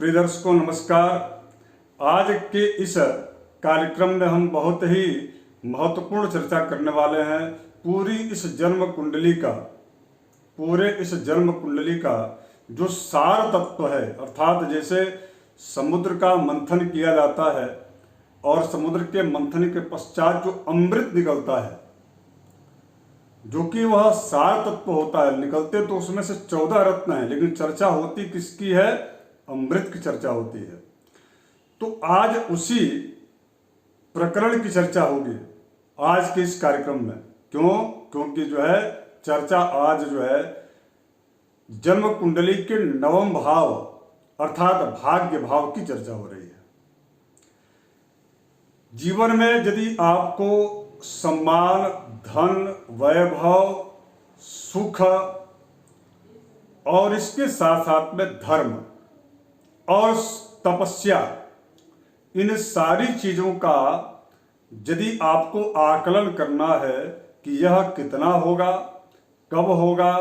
प्रिय दर्शकों नमस्कार। आज के इस कार्यक्रम में हम बहुत ही महत्वपूर्ण चर्चा करने वाले हैं। पूरे इस जन्म कुंडली का जो सार तत्व है, अर्थात जैसे समुद्र का मंथन किया जाता है और समुद्र के मंथन के पश्चात जो अमृत निकलता है, जो कि वह सार तत्व होता है। निकलते तो उसमें से 14 रत्न है, लेकिन चर्चा होती किसकी है? अमृत की चर्चा होती है। तो आज उसी प्रकरण की चर्चा होगी आज के इस कार्यक्रम में। क्योंकि जो है चर्चा आज जो है जन्म कुंडली के नवम भाव अर्थात भाग्य भाव की चर्चा हो रही है। जीवन में यदि आपको सम्मान, धन, वैभव, सुख और इसके साथ साथ में धर्म और तपस्या, इन सारी चीजों का यदि आपको आकलन करना है कि यह कितना होगा, कब होगा,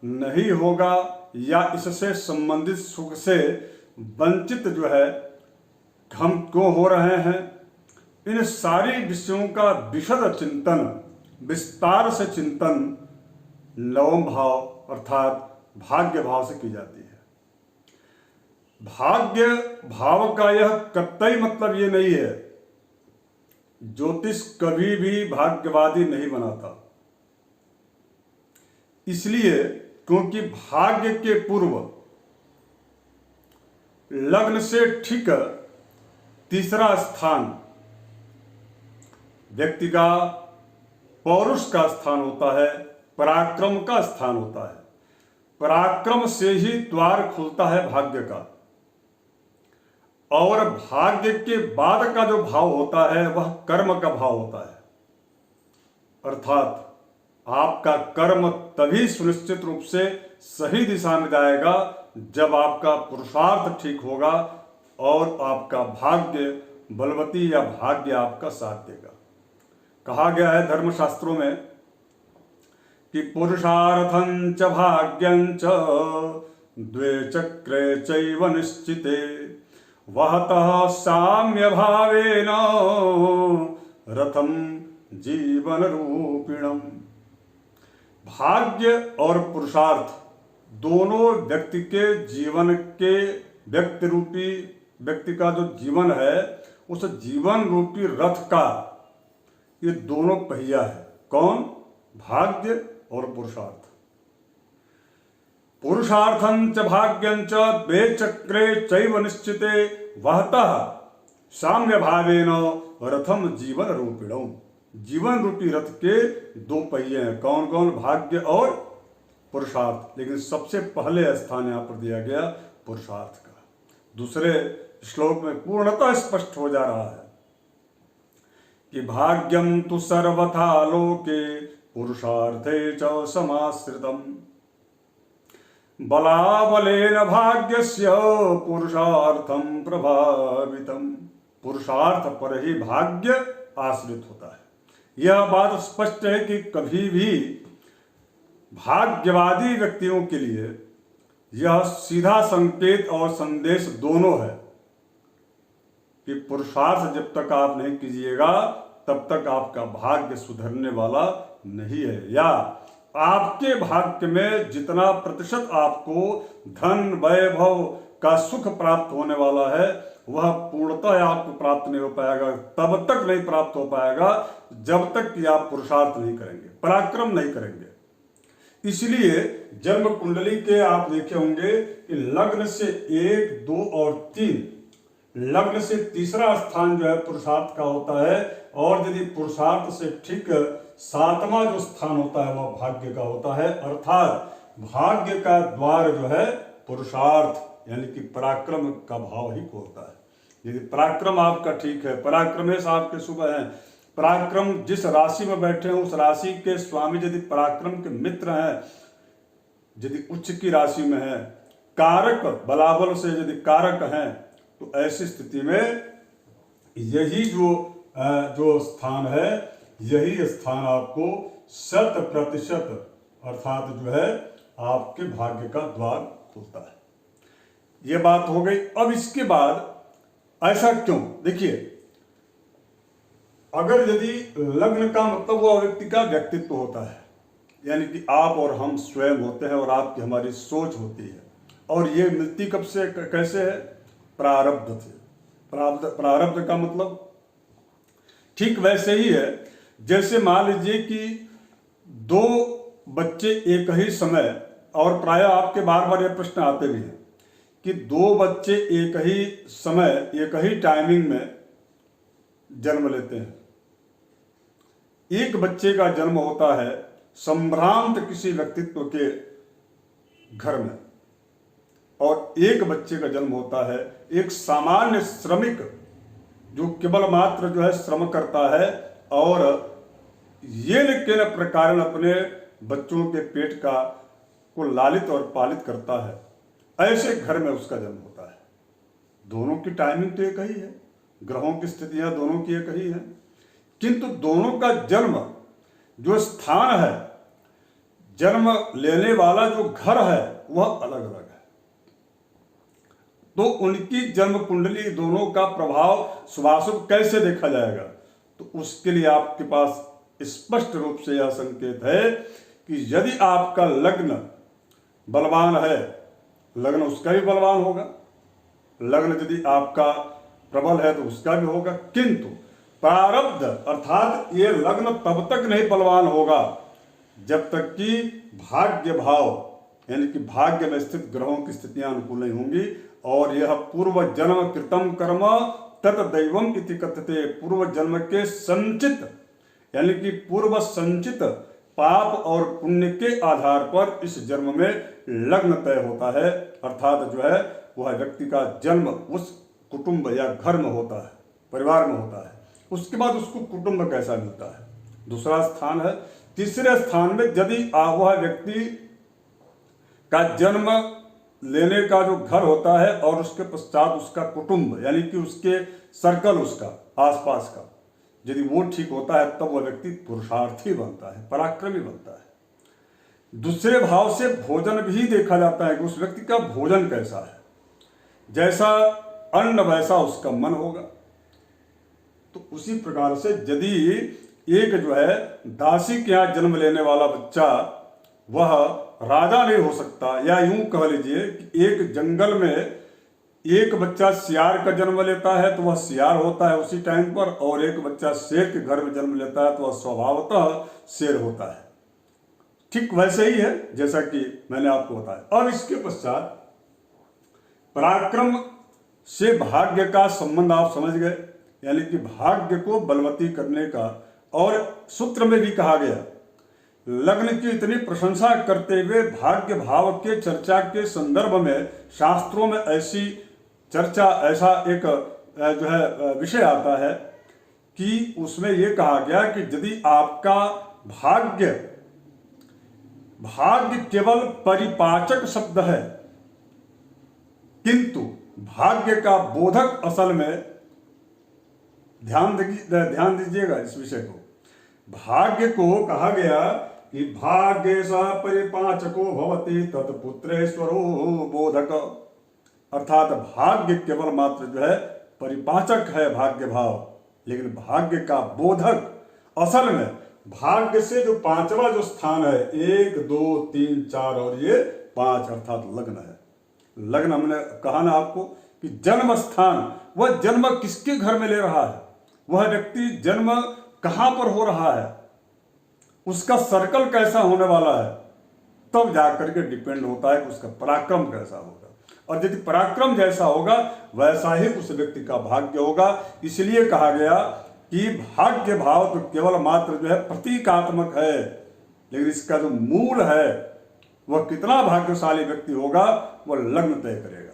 नहीं होगा, या इससे संबंधित सुख से वंचित जो है हम क्यों हो रहे हैं, इन सारी विषयों का विशद चिंतन, विस्तार से चिंतन नवम भाव अर्थात भाग्य भाव से की जाती है। भाग्य भाव का यह कतई मतलब ये नहीं है, ज्योतिष कभी भी भाग्यवादी नहीं बनाता। इसलिए क्योंकि भाग्य के पूर्व लग्न से ठीक तीसरा स्थान व्यक्ति का पौरुष का स्थान होता है, पराक्रम का स्थान होता है। पराक्रम से ही द्वार खुलता है भाग्य का, और भाग्य के बाद का जो भाव होता है वह कर्म का भाव होता है। अर्थात आपका कर्म तभी सुनिश्चित रूप से सही दिशा में जाएगा जब आपका पुरुषार्थ ठीक होगा और आपका भाग्य बलवती या भाग्य आपका साथ देगा। कहा गया है धर्मशास्त्रों में कि पुरुषार्थं च भाग्यं च द्वे चक्रे चैव निश्चिते वहतः साम्य भावेन रथम जीवन रूपिणम। भाग्य और पुरुषार्थ दोनों व्यक्ति के जीवन के व्यक्ति का जो जीवन है, उस जीवन रूपी रथ का ये दोनों पहिया है। कौन? भाग्य और पुरुषार्थ। पुरुषार्थं च भाग्यं च द्वे चक्रे चैव निश्चिते वहतः साम्य भावेन रथम जीवन रूपिणम। जीवन रूपी रथ के दो पहिए हैं। कौन कौन? भाग्य और पुरुषार्थ। लेकिन सबसे पहले स्थान यहां पर दिया गया पुरुषार्थ का। दूसरे श्लोक में पूर्णतः स्पष्ट हो जा रहा है कि भाग्यम तु सर्वथा लोके पुरुषार्थे च समाश्रितम बलाबलेन भाग्यस्य पुरुषार्थम प्रभावितम। पुरुषार्थ पर ही भाग्य आश्रित होता है। यह बात स्पष्ट है कि कभी भी भाग्यवादी व्यक्तियों के लिए यह सीधा संकेत और संदेश दोनों है कि पुरुषार्थ जब तक आप नहीं कीजिएगा तब तक आपका भाग्य सुधरने वाला नहीं है, या आपके भाग्य में जितना प्रतिशत आपको धन वैभव का सुख प्राप्त होने वाला है वह पूर्णतः आपको प्राप्त नहीं हो पाएगा। तब तक नहीं प्राप्त हो पाएगा जब तक कि आप पुरुषार्थ नहीं करेंगे, पराक्रम नहीं करेंगे। इसलिए जन्म कुंडली के आप देखे होंगे कि लग्न से 1, 2 और 3, लग्न से तीसरा स्थान जो है पुरुषार्थ का होता है, और यदि पुरुषार्थ से ठीक 7वां जो स्थान होता है वह भाग्य का होता है। अर्थात भाग्य का द्वार जो है पुरुषार्थ यानी कि पराक्रम का भाव ही खोलता है। यदि पराक्रम आपका ठीक है, पराक्रमेश आपके शुभ हैं, पराक्रम जिस राशि में बैठे हैं उस राशि के स्वामी यदि पराक्रम के मित्र हैं, यदि उच्च की राशि में है, कारक बलाबल से यदि कारक हैं, तो ऐसी स्थिति में यही जो स्थान है, यही स्थान आपको 100% अर्थात जो है आपके भाग्य का द्वार खुलता है। ये बात हो गई। अब इसके बाद ऐसा क्यों, देखिए, अगर यदि लग्न का मतलब वो व्यक्ति का व्यक्तित्व होता है, यानी कि आप और हम स्वयं होते हैं और आपकी हमारी सोच होती है, और ये मिलती कब से कैसे है, प्रारब्ध से। प्रारब्ध का मतलब ठीक वैसे ही है जैसे मान लीजिए कि दो बच्चे एक ही समय, और प्राय आपके बार बार ये प्रश्न आते भी हैं कि दो बच्चे एक ही समय एक ही टाइमिंग में जन्म लेते हैं। एक बच्चे का जन्म होता है संभ्रांत किसी व्यक्तित्व के घर में, और एक बच्चे का जन्म होता है एक सामान्य श्रमिक जो केवल मात्र जो है श्रम करता है और ये न प्रकार अपने बच्चों के पेट को लालित और पालित करता है। ऐसे घर में उसका जन्म होता है। दोनों की टाइमिंग तो एक ही है, ग्रहों की स्थितियां दोनों की एक ही है, किंतु दोनों का जन्म जो स्थान है, जन्म लेने वाला जो घर है, वह अलग अलग है। तो उनकी जन्म कुंडली दोनों का प्रभाव शुभाशुभ कैसे देखा जाएगा, तो उसके लिए आपके पास स्पष्ट रूप से यह संकेत है कि यदि आपका लग्न बलवान है, लग्न उसका भी बलवान होगा, लग्न यदि आपका प्रबल है तो उसका भी होगा, किंतु प्रारब्ध अर्थात ये लग्न तब तक नहीं बलवान होगा जब तक कि भाग्य भाव यानी कि भाग्य में स्थित ग्रहों की स्थितियां अनुकूल नहीं होंगी, और यह पूर्व जन्म कृतम कर्म तत् दैवम इति कथ्यते। पूर्व जन्म के संचित यानी कि पूर्व संचित पाप और पुण्य के आधार पर इस जन्म में लग्न तय होता है, अर्थात जो है वह व्यक्ति का जन्म उस कुटुंब या घर में होता है, परिवार में होता है। उसके बाद उसको कुटुंब कैसा मिलता है, दूसरा स्थान है। तीसरे स्थान में यदि वह व्यक्ति का जन्म लेने का जो घर होता है और उसके पश्चात उसका कुटुंब यानी कि उसके सर्कल, उसका आसपास का, यदि वो ठीक होता है तब वह व्यक्ति पुरुषार्थी बनता है, पराक्रमी बनता है। दूसरे भाव से भोजन भी देखा जाता है कि उस व्यक्ति का भोजन कैसा है, जैसा अन्न वैसा उसका मन होगा। तो उसी प्रकार से यदि एक जो है दासी के यहाँ जन्म लेने वाला बच्चा वह राजा नहीं हो सकता, या यूं कह लीजिए कि एक जंगल में एक बच्चा सियार का जन्म लेता है तो वह सियार होता है उसी टाइम पर, और एक बच्चा शेर के घर में जन्म लेता है तो वह स्वभावतः शेर होता है। ठीक वैसे ही है जैसा कि मैंने आपको बताया। अब इसके पश्चात पराक्रम से भाग्य का संबंध आप समझ गए, यानी कि भाग्य को बलवती करने का। और सूत्र में भी कहा गया, लग्न की इतनी प्रशंसा करते हुए भाग्य भाव के चर्चा के संदर्भ में शास्त्रों में ऐसी चर्चा, ऐसा एक जो है विषय आता है कि उसमें यह कहा गया कि यदि आपका भाग्य केवल परिपाचक शब्द है, किंतु भाग्य का बोधक असल में, ध्यान दीजिएगा इस विषय को, भाग्य को कहा गया कि भाग्य स परिपाचको भवति तत्पुत्रेश्वरो बोधक, अर्थात भाग्य केवल मात्र जो है परिपाचक है भाग्य भाव, लेकिन भाग्य का बोधक असल में भाग्य से जो पांचवा जो स्थान है, 1 2 3 4 और ये 5 अर्थात लग्न है। लग्न हमने कहा ना आपको कि जन्म स्थान, वह जन्म किसके घर में ले रहा है, वह व्यक्ति जन्म कहां पर हो रहा है, उसका सर्कल कैसा होने वाला है, तब जाकर के डिपेंड होता है कि उसका पराक्रम कैसा होगा। और यदि पराक्रम जैसा होगा वैसा ही उस व्यक्ति का भाग्य होगा। इसलिए कहा गया कि भाग्य भाव तो केवल मात्र जो है प्रतीकात्मक है, लेकिन इसका जो मूल है वह कितना भाग्यशाली व्यक्ति होगा वह लग्न तय करेगा।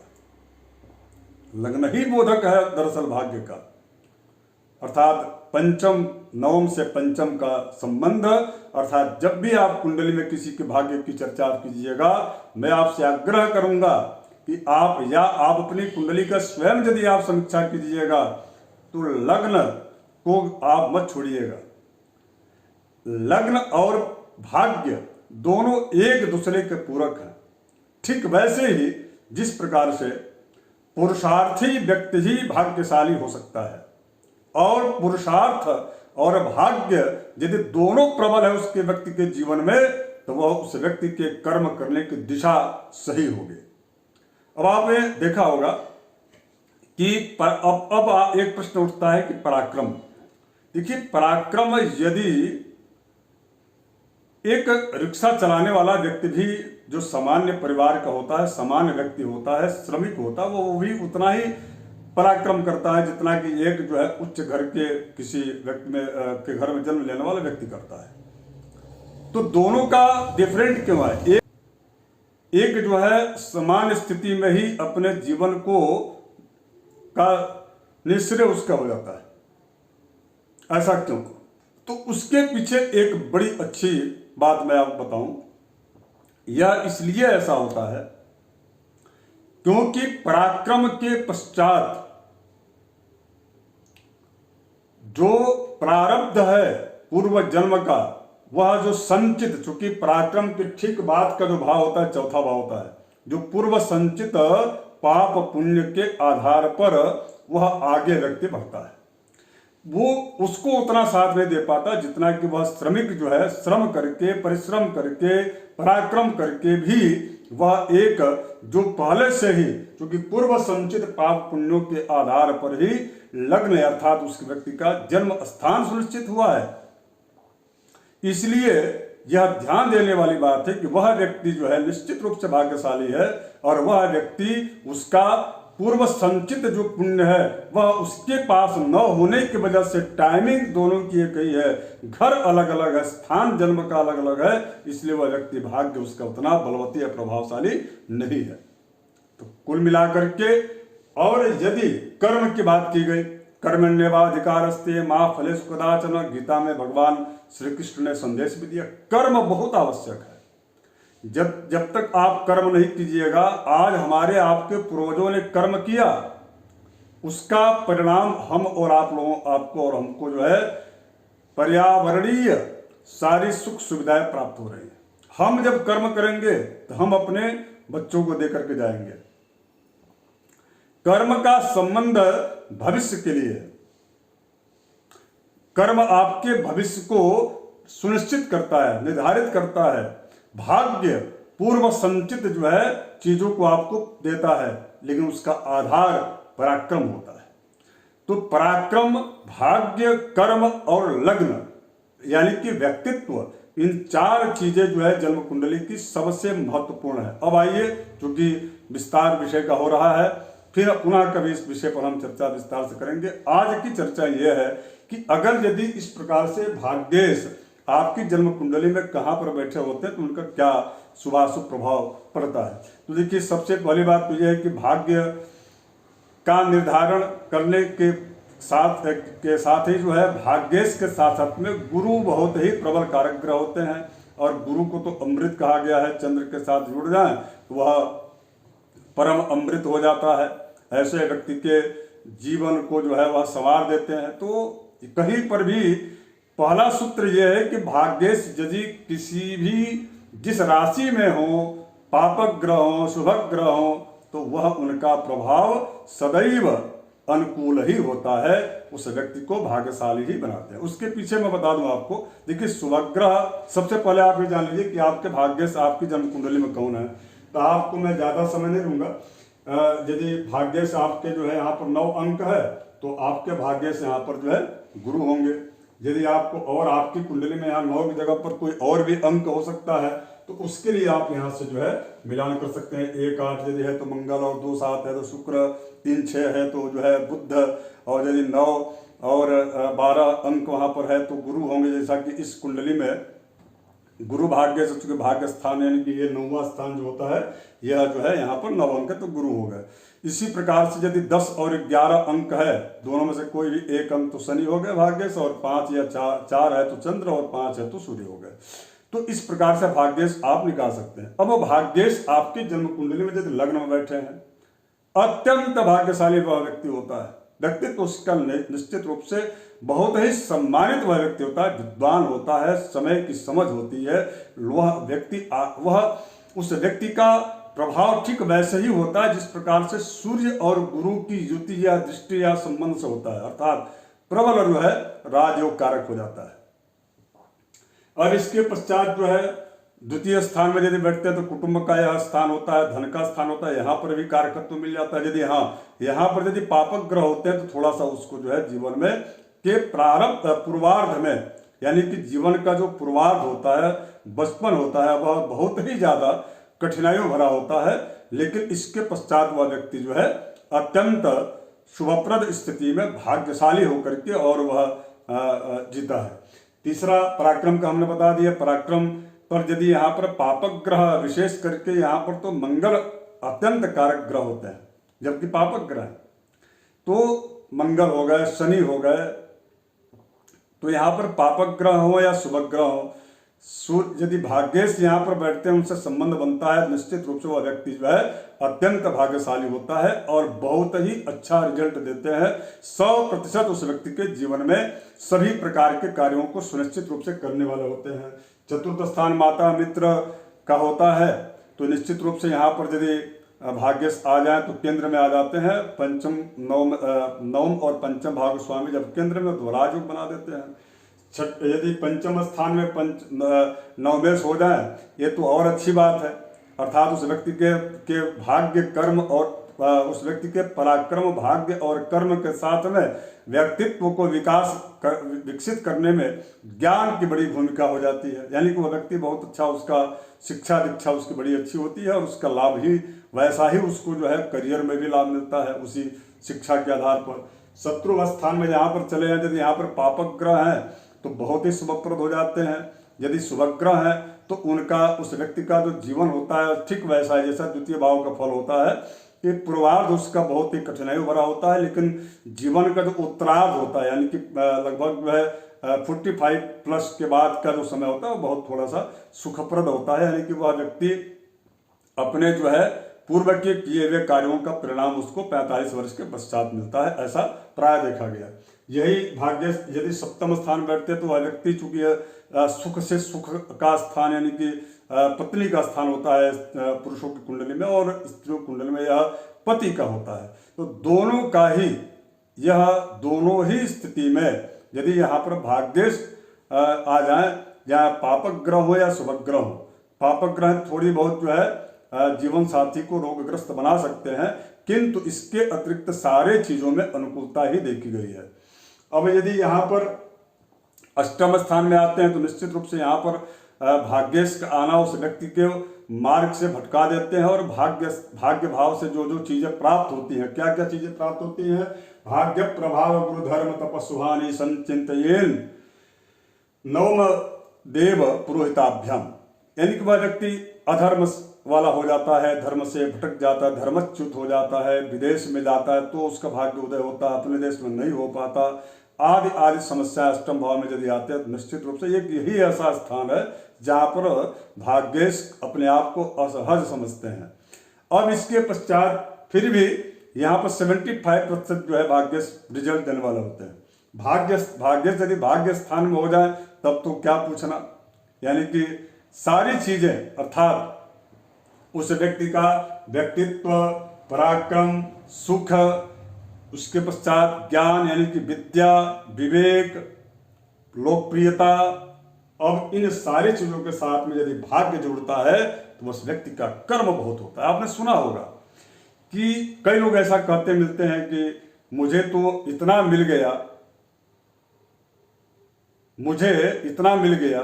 लग्न ही बोधक है दरअसल भाग्य का, अर्थात पंचम नवम से पंचम का संबंध। अर्थात जब भी आप कुंडली में किसी के भाग्य की चर्चा कीजिएगा, मैं आपसे आग्रह करूंगा कि आप अपनी कुंडली का स्वयं यदि आप समीक्षा कीजिएगा तो लग्न को आप मत छोड़िएगा। लग्न और भाग्य दोनों एक दूसरे के पूरक हैं। ठीक वैसे ही जिस प्रकार से पुरुषार्थी व्यक्ति ही भाग्यशाली हो सकता है। और पुरुषार्थ और भाग्य यदि दोनों प्रबल है उसके व्यक्ति के जीवन में, तो वह उस व्यक्ति के कर्म करने की दिशा सही होगी। अब आपने देखा होगा कि अब एक प्रश्न उठता है कि पराक्रम। देखिए, पराक्रम यदि एक रिक्शा चलाने वाला व्यक्ति भी जो सामान्य परिवार का होता है, सामान्य व्यक्ति होता है, श्रमिक होता है, वो भी उतना ही पराक्रम करता है जितना कि एक जो है उच्च घर के किसी व्यक्ति में के घर में जन्म लेने वाला व्यक्ति करता है। तो दोनों का डिफरेंट क्यों है? एक जो है सामान्य स्थिति में ही अपने जीवन को का निश्चय उसका हो जाता है, ऐसा क्यों? तो उसके पीछे एक बड़ी अच्छी बात मैं आपको बताऊं। यह इसलिए ऐसा होता है क्योंकि पराक्रम के पश्चात जो प्रारब्ध है पूर्व जन्म का, वह जो संचित, चूंकि पराक्रम के ठीक बाद का जो भाव होता है, चौथा भाव होता है, जो पूर्व संचित पाप पुण्य के आधार पर वह आगे व्यक्ति बढ़ता है, वो उसको उतना साथ नहीं दे पाता जितना कि वह श्रमिक जो है श्रम करके, परिश्रम करके, पराक्रम करके भी वह एक जो पहले से ही, क्योंकि पूर्व संचित पाप पुण्यों के आधार पर ही लग्न अर्थात उस व्यक्ति का जन्म स्थान सुनिश्चित हुआ है। इसलिए यह ध्यान देने वाली बात है कि वह व्यक्ति जो है निश्चित रूप से भाग्यशाली है, और वह व्यक्ति उसका पूर्व संचित जो पुण्य है वह उसके पास न होने की वजह से, टाइमिंग दोनों की एक ही है, घर अलग अलग है, स्थान जन्म का अलग अलग है, इसलिए वह व्यक्ति भाग्य उसका उतना बलवती या प्रभावशाली नहीं है। तो कुल मिलाकर के, और यदि कर्म की बात की गई, कर्मण्येवाधिकारस्ते मा फलेषु कदाचन, गीता में भगवान श्री कृष्ण ने संदेश भी दिया, कर्म बहुत आवश्यक है। जब तक आप कर्म नहीं कीजिएगा, आज हमारे आपके पूर्वजों ने कर्म किया, उसका परिणाम हम और आप लोगों, आपको और हमको जो है पर्यावरणीय सारी सुख सुविधाएं प्राप्त हो रही है। हम जब कर्म करेंगे तो हम अपने बच्चों को दे करके जाएंगे। कर्म का संबंध भविष्य के लिए है। कर्म आपके भविष्य को सुनिश्चित करता है, निर्धारित करता है। भाग्य पूर्व संचित जो है चीजों को आपको देता है, लेकिन उसका आधार पराक्रम होता है। तो पराक्रम, भाग्य, कर्म और लग्न यानी कि व्यक्तित्व, इन चार चीजें जो है जन्म कुंडली की सबसे महत्वपूर्ण है। अब आइए, क्योंकि विस्तार विषय का हो रहा है, फिर पुनः कभी इस विषय पर हम चर्चा विस्तार से करेंगे। आज की चर्चा यह है कि अगर यदि इस प्रकार से भाग्येश आपकी जन्म कुंडली में कहाँ पर बैठे होते हैं तो उनका क्या शुभाशुभ प्रभाव पड़ता है। तो देखिए, सबसे पहली बात तो यह है कि भाग्य का निर्धारण करने के साथ ही जो है भाग्येश के साथ साथ में गुरु बहुत ही प्रबल कारक ग्रह होते हैं, और गुरु को तो अमृत कहा गया है। चंद्र के साथ जुड़ जाए तो वह परम अमृत हो जाता है, ऐसे व्यक्ति के जीवन को जो है वह संवार देते हैं। तो कहीं पर भी पहला सूत्र यह है कि भाग्येश यदि किसी भी जिस राशि में हो, पापक ग्रह हो, शुभक ग्रह हो, तो वह उनका प्रभाव सदैव अनुकूल ही होता है, उस व्यक्ति को भाग्यशाली ही बनाते हैं। उसके पीछे मैं बता दूं आपको, देखिए शुभग्रह, सबसे पहले आप ये जान लीजिए कि आपके भाग्येश आपकी जन्म कुंडली में कौन है। तो आपको मैं ज्यादा समय नहीं दूंगा। यदि भाग्येश आपके जो है यहाँ पर 9 अंक है तो आपके भाग्येश यहाँ पर जो है गुरु होंगे। यदि आपको और आपकी कुंडली में यहाँ 9 की जगह पर कोई और भी अंक हो सकता है तो उसके लिए आप यहाँ से जो है मिलान कर सकते हैं। 1 8 यदि है तो मंगल, और 2 7 है तो शुक्र, 3 6 है तो जो है बुध, और यदि 9 और 12 अंक वहाँ पर है तो गुरु होंगे। जैसा कि इस कुंडली में गुरु भाग्य से, चूंकि भाग्य स्थान यानी कि ये 9वां स्थान जो होता है, यह जो है यहाँ पर 9 अंक है तो गुरु हो गए। इसी प्रकार से यदि 10 और 11 अंक है, दोनों में से कोई भी एक अंक तो शनि हो गए भाग्येश, और 5 या 4 है तो चंद्र, और 5 है तो सूर्य हो गए। तो इस प्रकार से भाग्येश आप निकाल सकते हैं। अब भाग्येश आपकी जन्म कुंडली में यदि लग्न में बैठे हैं, अत्यंत भाग्यशाली वह व्यक्ति होता है। व्यक्तित्व उसका निश्चित रूप से बहुत ही सम्मानित वह व्यक्ति होता है, विद्वान होता है, समय की समझ होती है। वह व्यक्ति उस व्यक्ति का प्रभाव ठीक वैसे ही होता है जिस प्रकार से सूर्य और गुरु की युति या दृष्टि या संबंध से होता है, अर्थात प्रबल जो है राजयोग कारक हो जाता है। अब इसके पश्चात जो है द्वितीय स्थान में यदि बैठते हैं तो कुटुंब का यह स्थान होता है, धन का स्थान होता है, यहाँ पर भी कारकत्व मिल जाता है। यदि यहाँ पर यदि पापक ग्रह होते हैं तो थोड़ा सा उसको जो है जीवन में के प्रारंभ पूर्वार्ध में, यानी कि जीवन का जो पूर्वार्ध होता है, बचपन होता है, वह बहुत ही ज्यादा कठिनाइयों भरा होता है, लेकिन इसके पश्चात वह व्यक्ति जो है अत्यंत शुभप्रद स्थिति में भाग्यशाली होकर के और वह जीता है। तीसरा पराक्रम का हमने बता दिया। पराक्रम पर यदि यहाँ पर पापक ग्रह, विशेष करके यहाँ पर तो मंगल अत्यंत कारक ग्रह होते हैं, जबकि पापक ग्रह तो मंगल हो गए, शनि हो गए, तो यहाँ पर पापक ग्रह हो या शुभ ग्रह हो, सूर्य यदि भाग्येश यहाँ पर बैठते हैं, उनसे संबंध बनता है, निश्चित रूप से वह व्यक्ति जो है अत्यंत भाग्यशाली होता है और बहुत ही अच्छा रिजल्ट देते हैं। 100% उस व्यक्ति के जीवन में सभी प्रकार के कार्यों को सुनिश्चित रूप से करने वाले होते हैं। चतुर्थ स्थान माता मित्र का होता है, तो निश्चित रूप से यहाँ पर यदि भाग्येश आ जाए तो केंद्र में आ जाते हैं। पंचम नवम और पंचम भाग स्वामी जब केंद्र में तो राजयोग बना देते हैं। यदि पंचम स्थान में नवमेश हो जाए ये तो और अच्छी बात है, अर्थात उस व्यक्ति के भाग्य कर्म और उस व्यक्ति के पराक्रम, भाग्य और कर्म के साथ में व्यक्तित्व को विकसित करने में ज्ञान की बड़ी भूमिका हो जाती है। यानी कि वह व्यक्ति बहुत अच्छा, उसका शिक्षा दीक्षा उसकी बड़ी अच्छी होती है और उसका लाभ ही वैसा ही उसको जो है करियर में भी लाभ मिलता है उसी शिक्षा के आधार पर। शत्रु स्थान में यहाँ पर चले जाए, यदि यहाँ पर पापक ग्रह हैं तो बहुत ही शुभप्रद हो जाते हैं। यदि शुभग्रह है तो उनका, उस व्यक्ति का जो जीवन होता है ठीक वैसा है जैसा द्वितीय भाव का फल होता है कि पूर्वार्ध उसका बहुत ही कठिनाई भरा होता है, लेकिन जीवन का जो उत्तरार्ध होता है, यानी कि लगभग जो है 45+ के बाद का जो समय होता है वो बहुत थोड़ा सा सुखप्रद होता है। यानी कि वह व्यक्ति अपने जो है पूर्व के किए हुए कार्यों का परिणाम उसको 45 वर्ष के पश्चात मिलता है, ऐसा प्राय देखा गया। यही भाग्य यदि सप्तम स्थान बैठते तो वह व्यक्ति चूंकि सुख से सुख का स्थान, यानी कि पत्नी का स्थान होता है पुरुषों की कुंडली में और स्त्रियों की कुंडली में यह पति का होता है, तो दोनों का ही यह दोनों ही स्थिति में यदि यहाँ पर भाग्येश आ जाए, या पापक ग्रह हो या शुभ ग्रह हो। पापक ग्रह थोड़ी बहुत जो है जीवन साथी को रोगग्रस्त बना सकते हैं, किंतु इसके अतिरिक्त सारे चीजों में अनुकूलता ही देखी गई है। अब यदि यहाँ पर अष्टम स्थान में आते हैं तो निश्चित रूप से यहाँ पर भाग्येश का आना उस व्यक्ति के मार्ग से भटका देते हैं और भाग्य भाव से जो जो चीजें प्राप्त होती हैं, क्या क्या चीजें प्राप्त होती हैं, भाग्य प्रभाव गुरु धर्म तपस्वानी संचिंतयेन नवम देव पुरोहिताभ्याम, यानी कि वह व्यक्ति अधर्म वाला हो जाता है, धर्म से भटक जाता है, धर्मच्युत हो जाता है, विदेश में जाता है तो उसका भाग्य उदय होता है, अपने देश में नहीं हो पाता, आदि आदि समस्या अष्टम भाव में यदि आते हैं तो निश्चित रूप से यही ऐसा स्थान है जहाँ पर भाग्येश अपने आप को असहज समझते हैं। अब इसके पश्चात फिर भी यहाँ पर 75% जो है भाग्येश रिजल्ट देने वाले होते हैं। भाग्येश यदि भाग्य स्थान में हो जाए तब तो क्या पूछना, यानी कि सारी चीजें अर्थात उस व्यक्ति का व्यक्तित्व, पराक्रम, सुख, उसके पश्चात ज्ञान यानी कि विद्या, विवेक, लोकप्रियता, अब इन सारी चीजों के साथ में यदि भाग्य जुड़ता है तो उस व्यक्ति का कर्म बहुत होता है। आपने सुना होगा कि कई लोग ऐसा कहते मिलते हैं कि मुझे तो इतना मिल गया, मुझे इतना मिल गया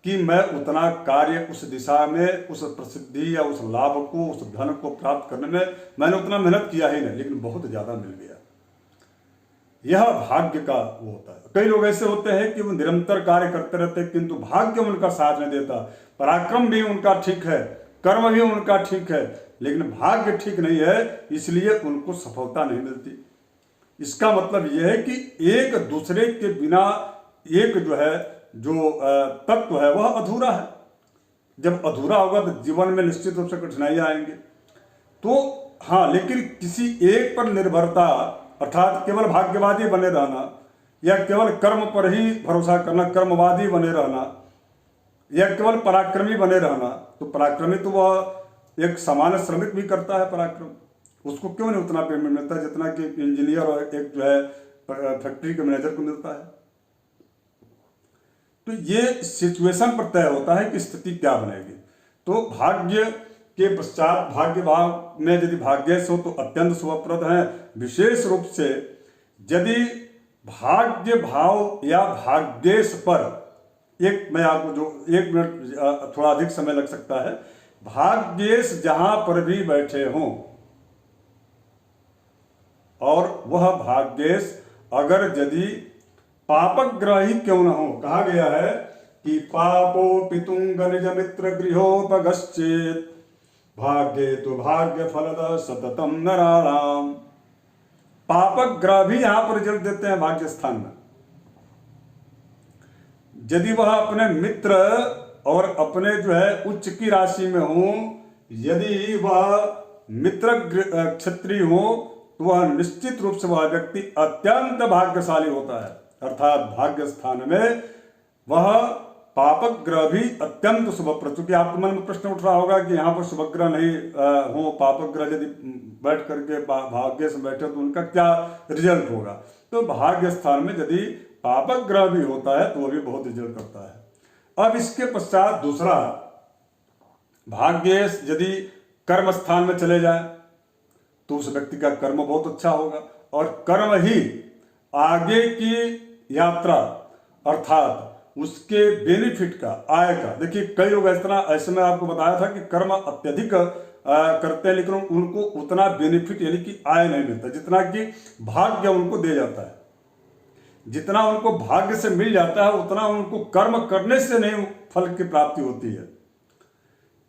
कि मैं उतना कार्य उस दिशा में, उस प्रसिद्धि या उस लाभ को, उस धन को प्राप्त करने में मैंने उतना मेहनत किया ही नहीं, लेकिन बहुत ज्यादा मिल गया। यह भाग्य का वो होता है। कई लोग ऐसे होते हैं कि वो निरंतर कार्य करते रहते हैं किंतु भाग्य उनका साथ नहीं देता, पराक्रम भी उनका ठीक है, कर्म भी उनका ठीक है, लेकिन भाग्य ठीक नहीं है, इसलिए उनको सफलता नहीं मिलती। इसका मतलब यह है कि एक दूसरे के बिना एक जो है जो तत्व है वह अधूरा है। जब अधूरा होगा तो जीवन में निश्चित रूप से कठिनाइयां आएंगे। तो हाँ, लेकिन किसी एक पर निर्भरता अर्थात केवल भाग्यवादी बने रहना या केवल कर्म पर ही भरोसा करना, कर्मवादी बने रहना या केवल पराक्रमी बने रहना, तो पराक्रमी तो वह एक सामान्य श्रमिक भी करता है पराक्रम, उसको क्यों नहीं उतना पेमेंट मिलता जितना कि इंजीनियर और एक जो है फैक्ट्री के मैनेजर को मिलता है। तो ये सिचुएशन पर तय होता है कि स्थिति क्या बनेगी। तो भाग्य के पश्चात भाग्य भाव में यदि भाग्येश हो तो अत्यंत शुभप्रद है। विशेष रूप से यदि भाग्य भाव या भाग्येश पर मैं आपको जो 1 मिनट थोड़ा अधिक समय लग सकता है, भाग्येश जहां पर भी बैठे हों और वह भाग्येश अगर यदि पापग्रह ही क्यों न हो, कहा गया है कि पापो पितुंग निज मित्र गृहोपगश्चेत भाग्ये तो भाग्य फलद सततम नराणाम। पापग्रह भी यहां पर रिजल्ट देते हैं भाग्य स्थान में। यदि वह अपने मित्र और अपने जो है उच्च की राशि में हो, यदि वह मित्र क्षत्रिय हो, तो वह निश्चित रूप से वह व्यक्ति अत्यंत भाग्यशाली होता है। अर्थात भाग्य स्थान में वह पापक ग्रह भी अत्यंत शुभप्रद। क्योंकि आपके मन में प्रश्न उठ रहा होगा कि यहाँ पर शुभ ग्रह नहीं हो, पापक ग्रह यदि बैठ करके भाग्य से बैठे तो उनका क्या रिजल्ट होगा। तो भाग्य स्थान में यदि पापक ग्रह भी होता है तो वह भी बहुत रिजल्ट करता है। अब इसके पश्चात दूसरा, भाग्य यदि कर्म स्थान में चले जाए तो उस व्यक्ति का कर्म बहुत अच्छा होगा और कर्म ही आगे की यात्रा अर्थात उसके बेनिफिट का, आय का। देखिए कई लोग ऐसे में आपको बताया था कि कर्म अत्यधिक करते हैं लेकिन उनको उतना बेनिफिट यानी कि आय नहीं मिलता जितना कि भाग्य उनको दे जाता है। जितना उनको भाग्य से मिल जाता है उतना उनको कर्म करने से नहीं फल की प्राप्ति होती है।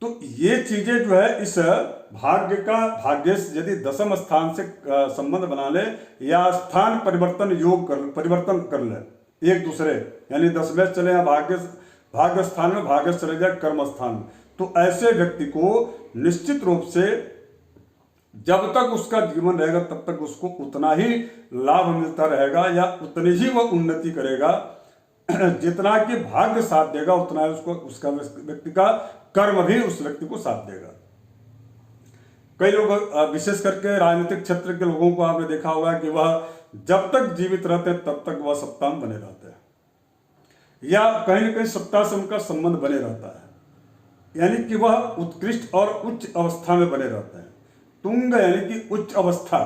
तो ये चीजें जो है इस भाग्य का, भाग्य से यदि दशम स्थान से संबंध बना ले या स्थान परिवर्तन कर ले एक दूसरे, यानी 10वें चले या भाग्य स्थान में, भाग्य चले जाए कर्म स्थान में, तो ऐसे व्यक्ति को निश्चित रूप से जब तक उसका जीवन रहेगा तब तक उसको उतना ही लाभ मिलता रहेगा या उतनी ही वह उन्नति करेगा जितना कि भाग्य साथ देगा उतना ही उसका व्यक्ति का कर्म भी उस व्यक्ति को साथ देगा। कई लोग विशेष करके राजनीतिक क्षेत्र के लोगों को आपने देखा होगा कि वह जब तक जीवित रहते हैं तब तक वह सत्ता में बने रहते हैं या कहीं न कहीं सत्ता से उनका संबंध बने रहता है, यानी कि वह उत्कृष्ट और उच्च अवस्था में बने रहते हैं। तुंग यानी कि उच्च अवस्था।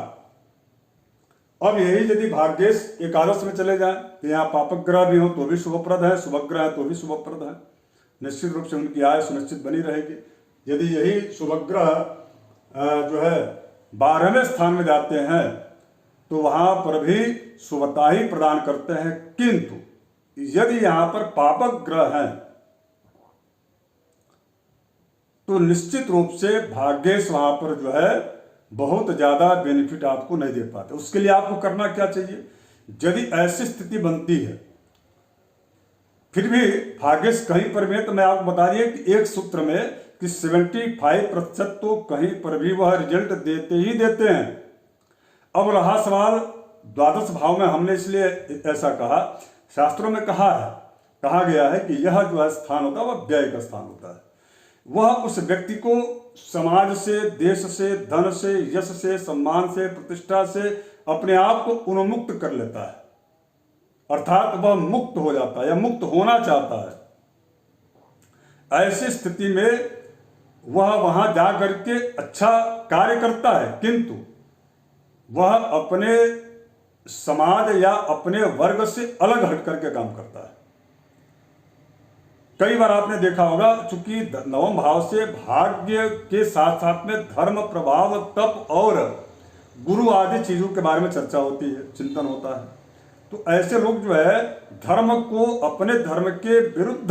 अब यही यदि भाग्येश एकादश में चले जाए तो यहाँ पापक ग्रह भी हो तो भी शुभप्रद है, शुभ ग्रह है तो भी शुभप्रद है, निश्चित रूप से उनकी आय सुनिश्चित बनी रहेगी। यदि यही शुभ ग्रह जो है 12वें स्थान में जाते हैं तो वहां पर भी शुभता ही प्रदान करते हैं, किंतु यदि यहां पर पापक ग्रह हैं तो निश्चित रूप से भाग्येश वहां पर जो है बहुत ज्यादा बेनिफिट आपको नहीं दे पाते। उसके लिए आपको करना क्या चाहिए, यदि ऐसी स्थिति बनती है फिर भी भाग्येश कहीं पर भी, तो मैं आपको बता दिए कि एक सूत्र में कि 75% तो कहीं पर भी वह रिजल्ट देते ही देते हैं। अब रहा सवाल द्वादश भाव में, हमने इसलिए ऐसा कहा, शास्त्रों में कहा गया है कि यह जो है स्थान होता है वह व्यय का स्थान होता है। वह उस व्यक्ति को समाज से, देश से, धन से, यश से, सम्मान से, प्रतिष्ठा से अपने आप को उन्मुक्त कर लेता है, अर्थात वह मुक्त हो जाता है या मुक्त होना चाहता है। ऐसी स्थिति में वह वहां जा करके अच्छा कार्य करता है किंतु वह अपने समाज या अपने वर्ग से अलग हट करके काम करता है। कई बार आपने देखा होगा, चूंकि नवम भाव से भाग्य के साथ साथ में धर्म, प्रभाव, तप और गुरु आदि चीजों के बारे में चर्चा होती है, चिंतन होता है। तो ऐसे लोग जो है धर्म को अपने धर्म के विरुद्ध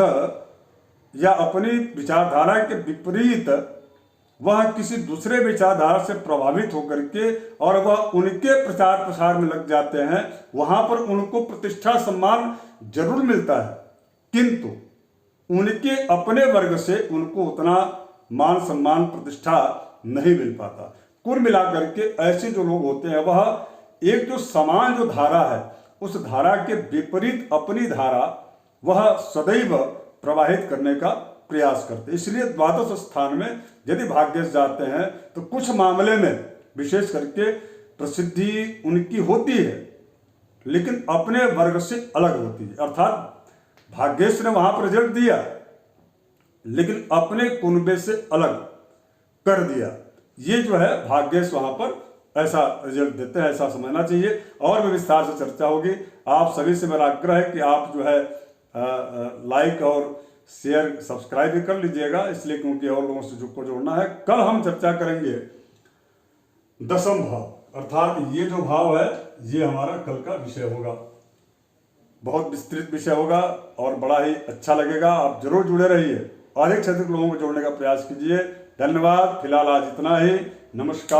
या अपनी विचारधारा के विपरीत वह किसी दूसरे विचारधारा से प्रभावित होकर के और वह उनके प्रचार प्रसार में लग जाते हैं। वहां पर उनको प्रतिष्ठा सम्मान जरूर मिलता है किंतु उनके अपने वर्ग से उनको उतना मान सम्मान प्रतिष्ठा नहीं मिल पाता। कुल मिलाकर के ऐसे जो लोग होते हैं वह एक जो समान जो धारा है उस धारा के विपरीत अपनी धारा वह सदैव प्रवाहित करने का प्रयास करते हैं। इसलिए द्वादश स्थान में यदि भाग्येश जाते हैं तो कुछ मामले में विशेष करके प्रसिद्धि उनकी होती है, लेकिन अपने वर्ग से अलग होती है। अर्थात भाग्येश ने वहां पर रिजल्ट दिया, लेकिन अपने कुनबे से अलग कर दिया। ये जो है भाग्येश वहां पर ऐसा रिजल्ट देते हैं, ऐसा समझना चाहिए। और भी विस्तार से चर्चा होगी। आप सभी से मेरा आग्रह है कि आप जो है लाइक और शेयर सब्सक्राइब भी कर लीजिएगा, इसलिए क्योंकि और लोगों से को जोड़ना है। कल हम चर्चा करेंगे दशम भाव, अर्थात ये जो भाव है ये हमारा कल का विषय होगा। बहुत विस्तृत विषय होगा और बड़ा ही अच्छा लगेगा। आप जरूर जुड़े रहिए, अधिक से अधिक लोगों को जोड़ने का प्रयास कीजिए। धन्यवाद। फिलहाल आज इतना ही। नमस्कार।